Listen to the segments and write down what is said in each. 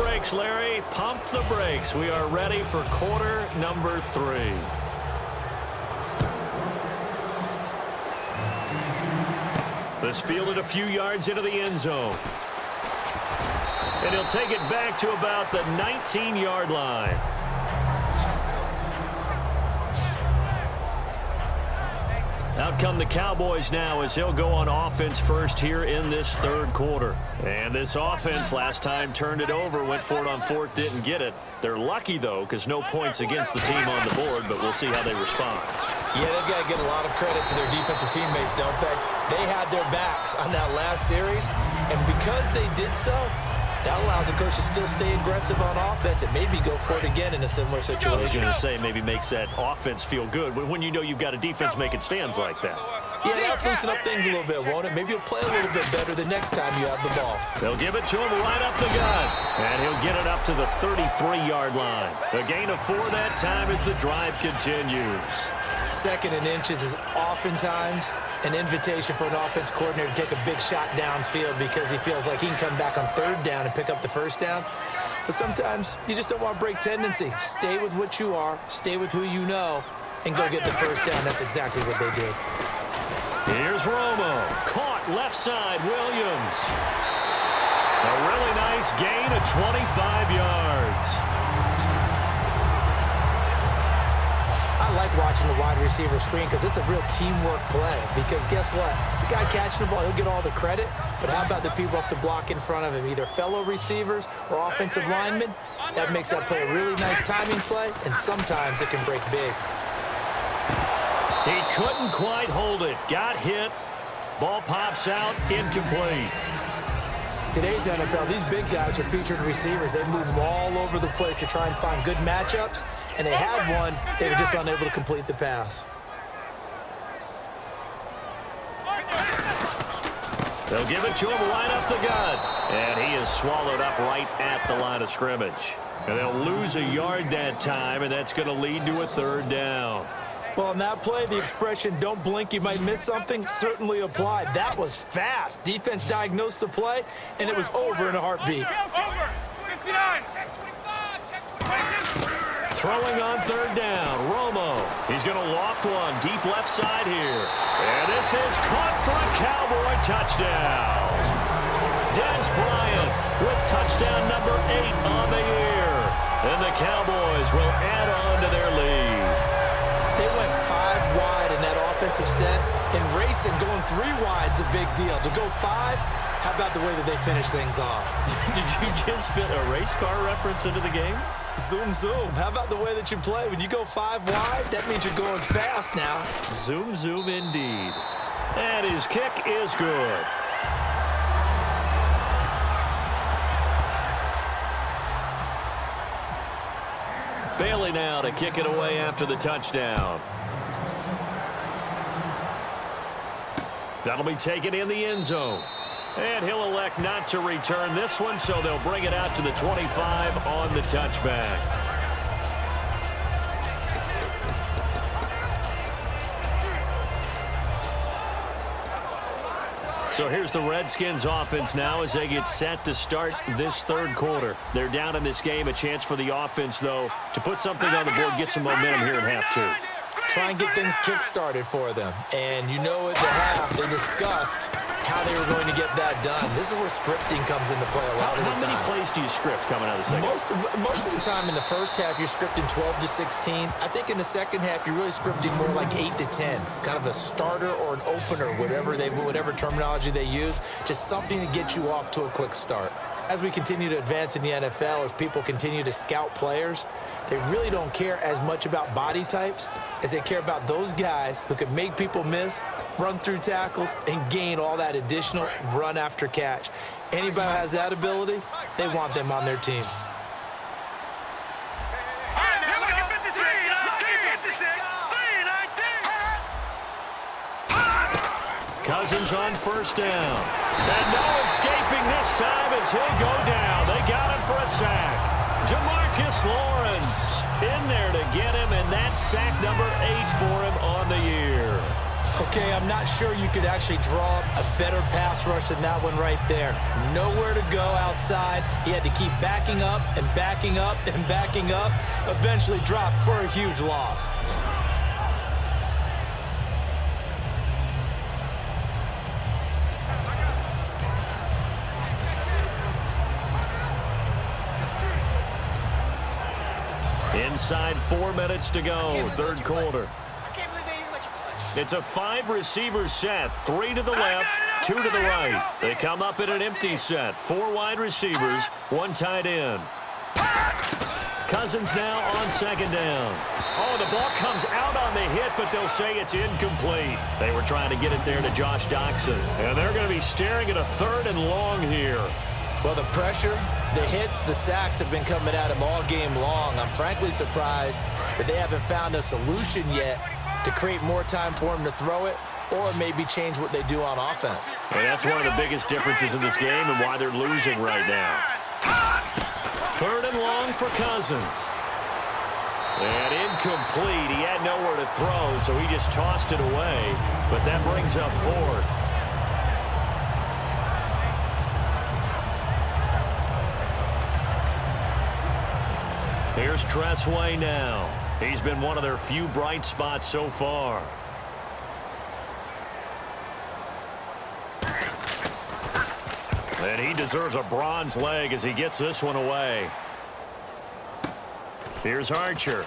brakes, Larry. Pump the brakes. We are ready for quarter number 3. This fielded a few yards into the end zone. And he'll take it back to about the 19-yard line. Out come the Cowboys now as they'll go on offense first here in this third quarter. And this offense last time turned it over, went for it on fourth, didn't get it. They're lucky, though, because no points against the team on the board, but we'll see how they respond. Yeah, they've got to get a lot of credit to their defensive teammates, don't they? They had their backs on that last series, and because they did so, that allows the coach to still stay aggressive on offense and maybe go for it again in a similar situation. I was going to say maybe makes that offense feel good when you know you've got a defense making stands like that. Yeah, that'll loosen up things a little bit, won't it? Maybe he'll play a little bit better the next time you have the ball. They'll give it to him right up the gut, and he'll get it up to the 33-yard line. A gain of 4 that time as the drive continues. Second and inches is oftentimes an invitation for an offense coordinator to take a big shot downfield because he feels like he can come back on third down and pick up the first down. But sometimes you just don't want to break tendency. Stay with what you are, stay with who you know, and go get the first down. That's exactly what they did. Here's Romo. Caught left side, Williams. A really nice gain of 25 yards. I like watching the wide receiver screen because it's a real teamwork play. Because guess what? The guy catching the ball, he'll get all the credit. But how about the people up to block in front of him, either fellow receivers or offensive linemen? That makes that play a really nice timing play, and sometimes it can break big. He couldn't quite hold it. Got hit. Ball pops out, incomplete. Today's NFL, these big guys are featured receivers. They move them all over the place to try and find good matchups, and they had one. They were just unable to complete the pass. They'll give it to him right up the gut, and he is swallowed up right at the line of scrimmage. And they'll lose a yard that time, and that's going to lead to a third down. Well, on that play, the expression, don't blink, you might miss something, certainly applied. That was fast. Defense diagnosed the play, and it was over in a heartbeat. Over. 59. Throwing on third down, Romo. He's going to loft one deep left side here. And this is caught for a Cowboy touchdown. Des Bryant with touchdown number 8 on the year. And the Cowboys will add on to their lead. They went 5 wide in that offensive set. In racing, going 3 wide's a big deal. To go 5, how about the way that they finish things off? Did you just fit a race car reference into the game? Zoom, zoom. How about the way that you play? When you go 5 wide, that means you're going fast now. Zoom, zoom indeed. And his kick is good. Bailey now to kick it away after the touchdown. That'll be taken in the end zone. And he'll elect not to return this one, so they'll bring it out to the 25 on the touchback. So here's the Redskins offense now as they get set to start this third quarter. They're down in this game. A chance for the offense, though, to put something on the board, get some momentum here in half 2. Try and get things kick-started for them. And you know at the half, they discussed how they were going to get that done. This is where scripting comes into play a lot of the time. How many plays do you script coming out of the second? Most of the time in the first half, you're scripting 12 to 16. I think in the second half, you're really scripting more like 8 to 10. Kind of a starter or an opener, whatever terminology they use. Just something to get you off to a quick start. As we continue to advance in the NFL, as people continue to scout players, they really don't care as much about body types as they care about those guys who can make people miss, run through tackles, and gain all that additional run after catch. Anybody who has that ability, they want them on their team. Cousins on first down. And no escaping this time as he'll go down. They got him for a sack. Jamarcus Lawrence in there to get him, and that's sack number 8 for him on the year. Okay, I'm not sure you could actually draw up a better pass rush than that one right there. Nowhere to go outside. He had to keep backing up and backing up and backing up. Eventually dropped for a huge loss. Inside 4 minutes to go, third quarter. It's a 5-receiver set, 3 to the left, 2 to the right. They come up in an empty set, 4 wide receivers, 1 tight end. Cousins now on second down. Oh, the ball comes out on the hit, but they'll say it's incomplete. They were trying to get it there to Josh Doxson, and they're going to be staring at a 3rd and long here. Well, the pressure, the hits, the sacks have been coming at him all game long. I'm frankly surprised that they haven't found a solution yet to create more time for him to throw it or maybe change what they do on offense. And that's one of the biggest differences in this game and why they're losing right now. 3rd and long for Cousins. And incomplete. He had nowhere to throw, so he just tossed it away. But that brings up 4th. Here's Tressway now. He's been one of their few bright spots so far. And he deserves a bronze leg as he gets this one away. Here's Archer.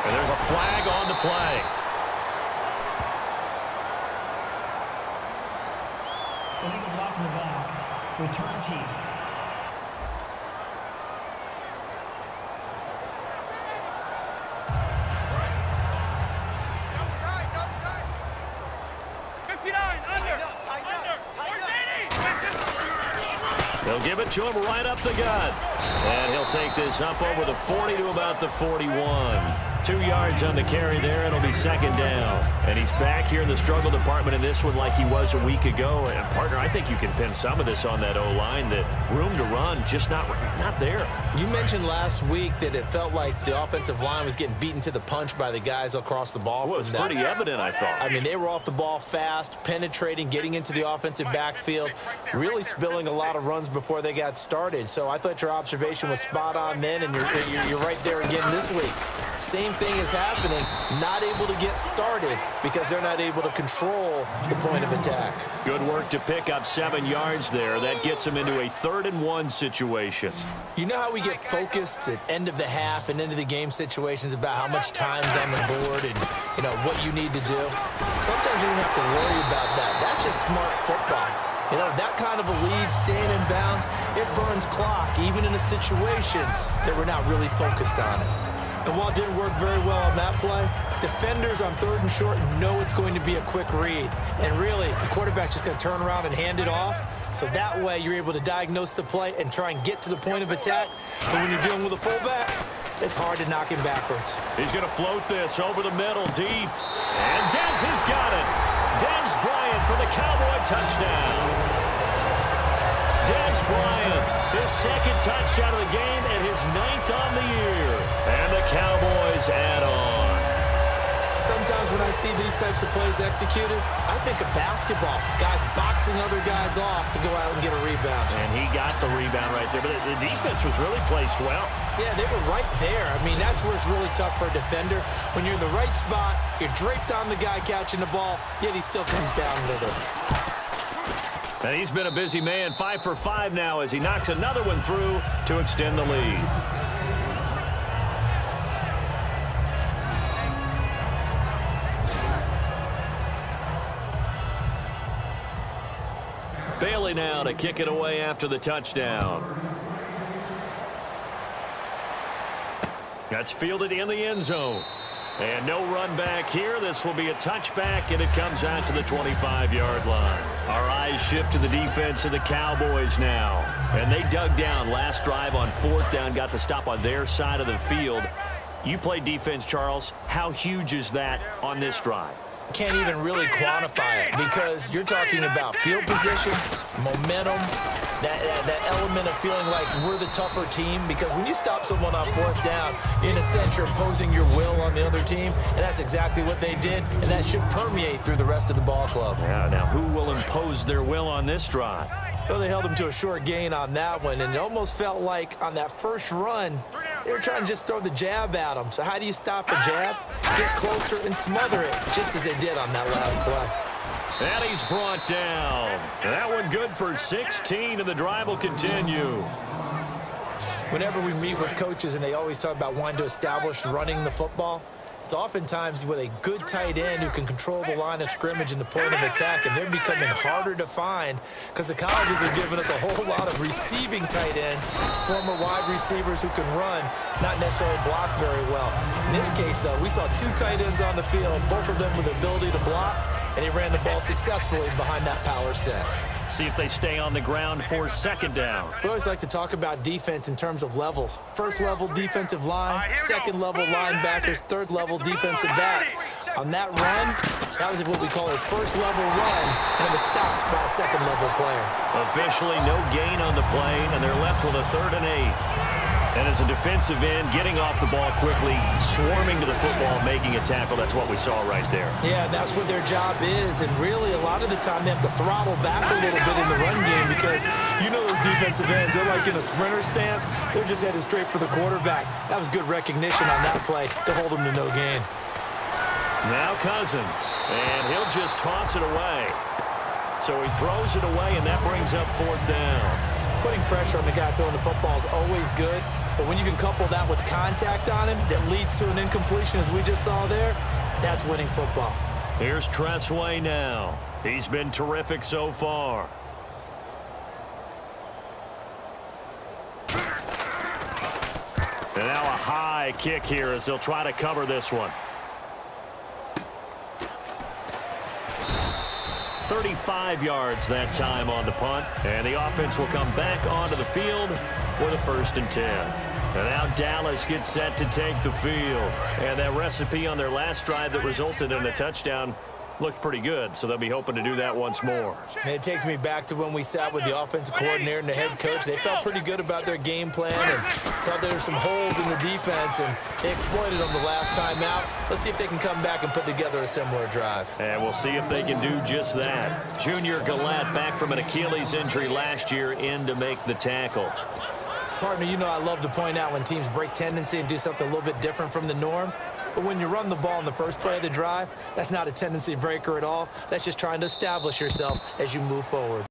And there's a flag on the play. Illegal block in the back. Return team. They'll give it to him right up the gut. And he'll take this up over the 40 to about the 41. 2 yards on the carry there. It'll be second down. And he's back here in the struggle department in this one like he was a week ago. And, partner, I think you can pin some of this on that O-line. That room to run, just not there. You mentioned last week that it felt like the offensive line was getting beaten to the punch by the guys across the ball. Well, it was pretty evident, I thought. I mean, they were off the ball fast, penetrating, getting into the offensive backfield, really spilling a lot of runs before they got started. So I thought your observation was spot on then, and you're right there again this week. Same thing is happening, not able to get started because they're not able to control the point of attack. Good work to pick up 7 yards there. That gets them into a 3rd and 1 situation. You know how we get focused at end of the half and end of the game situations about how much time's on the board and, you know, what you need to do? Sometimes you don't have to worry about that. That's just smart football. You know, that kind of a lead, staying in bounds, it burns clock, even in a situation that we're not really focused on it. And while it didn't work very well on that play, defenders on 3rd and short know it's going to be a quick read. And really, the quarterback's just going to turn around and hand it off. So that way, you're able to diagnose the play and try and get to the point of attack. But when you're dealing with a fullback, it's hard to knock him backwards. He's going to float this over the middle, deep. And Dez has got it. Dez Bryant for the Cowboy touchdown. Dez Bryant, his 2nd touchdown of the game and his 9th on the year. And the Cowboys add on. Sometimes when I see these types of plays executed, I think of basketball. Guys boxing other guys off to go out and get a rebound. And he got the rebound right there. But the defense was really placed well. Yeah, they were right there. I mean, that's where it's really tough for a defender. When you're in the right spot, you're draped on the guy catching the ball, yet he still comes down with it. And he's been a busy man, 5 for 5 now as he knocks another one through to extend the lead. Bailey now to kick it away after the touchdown. That's fielded in the end zone. And no run back here. This will be a touchback, and it comes out to the 25-yard line. Our eyes shift to the defense of the Cowboys now. And they dug down last drive on 4th down, got the stop on their side of the field. You play defense, Charles. How huge is that on this drive? Can't even really quantify it because you're talking about field position, momentum, that element of feeling like we're the tougher team, because when you stop someone on fourth down, in a sense, you're imposing your will on the other team, and that's exactly what they did, and that should permeate through the rest of the ball club. Yeah, now who will impose their will on this drive? Well, they held him to a short gain on that one, and it almost felt like on that first run, they were trying to just throw the jab at him. So how do you stop a jab? Get closer and smother it, just as they did on that last play. And he's brought down. That one good for 16, and the drive will continue. Whenever we meet with coaches and they always talk about wanting to establish running the football, it's oftentimes with a good tight end who can control the line of scrimmage and the point of attack, and they're becoming harder to find because the colleges are giving us a whole lot of receiving tight ends, former wide receivers who can run, not necessarily block very well. In this case, though, we saw two tight ends on the field, both of them with the ability to block, and he ran the ball successfully behind that power set. See if they stay on the ground for second down. We always like to talk about defense in terms of levels. First level defensive line, second level linebackers, third level defensive backs. On that run, that was what we call a first level run, and it was stopped by a second level player. Officially no gain on the play, and they're left with a 3rd and 8. And as a defensive end, getting off the ball quickly, swarming to the football, making a tackle, that's what we saw right there. Yeah, that's what their job is, and really a lot of the time they have to throttle back a little bit in the run game because you know those defensive ends, they're like in a sprinter stance. They're just headed straight for the quarterback. That was good recognition on that play to hold them to no gain. Now Cousins, and he'll just toss it away. So he throws it away, and that brings up 4th down. Putting pressure on the guy throwing the football is always good, but when you can couple that with contact on him that leads to an incompletion, as we just saw there, that's winning football. Here's Tressway now. He's been terrific so far. And now a high kick here as they'll try to cover this one. 35 yards that time on the punt, and the offense will come back onto the field for the 1st and 10. And now Dallas gets set to take the field, and that recipe on their last drive that resulted in a touchdown looked pretty good, so they'll be hoping to do that once more. And it takes me back to when we sat with the offensive coordinator and the head coach. They felt pretty good about their game plan and thought there were some holes in the defense, and they exploited them the last time out. Let's see if they can come back and put together a similar drive. And we'll see if they can do just that. Junior Galette, back from an Achilles injury last year, in to make the tackle. Partner, you know I love to point out when teams break tendency and do something a little bit different from the norm. But when you run the ball in the first play of the drive, that's not a tendency breaker at all. That's just trying to establish yourself as you move forward.